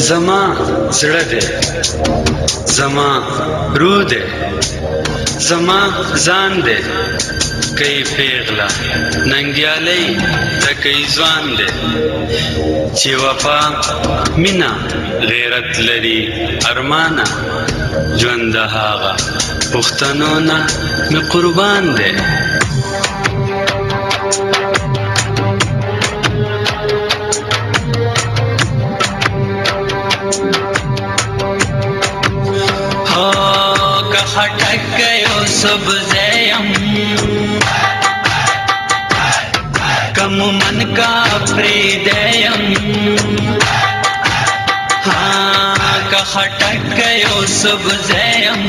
زما زړه دی زما روح دی زما ځان دی کای پیغلا ننګیالی د کای ځوان دی چې وفا مینا غیرت لري ارمانه ژوند د هغه پښتنو نه مې قربان دی خټک یو سبزیم کم من کا پریدیم کا خټک یو سبزیم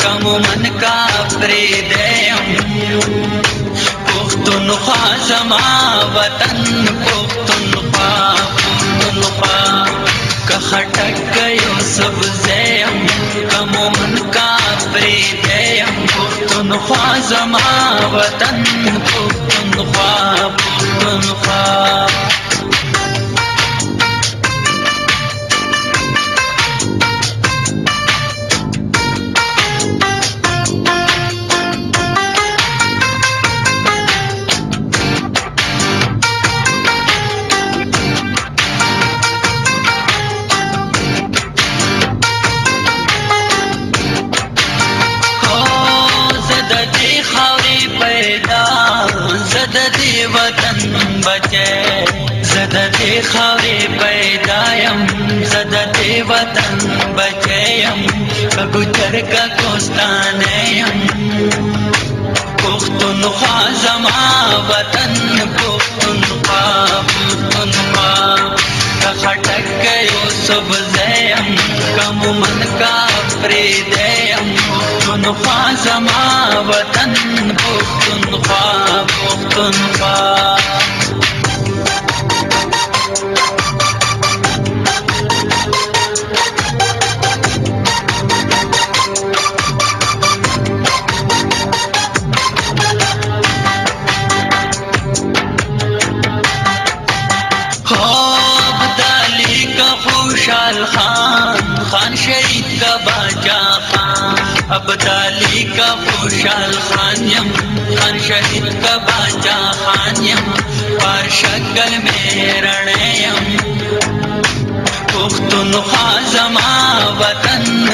کم من کا پریدیم پختونخوا زما وطن پختونخوا کا خټک یو سبزیم کم من کا پریدیم پختونخوا زما وطن پختونخوا وطن بچے زد دے خاورے پیدایم زد دے وطن بچیم کگجر کا کوستانیم پختونخوا زما وطن پختونخوا کا خټک یو سبزیم کم من کا پریدیم پختونخوا زما وطن پختونخوا خوشحال خان شہید کا باچا خان ابدالی کا خوشحال خان یم خان شہید کا باچا خان یم پار شکل میں رڑیم پختونخوا زما وطن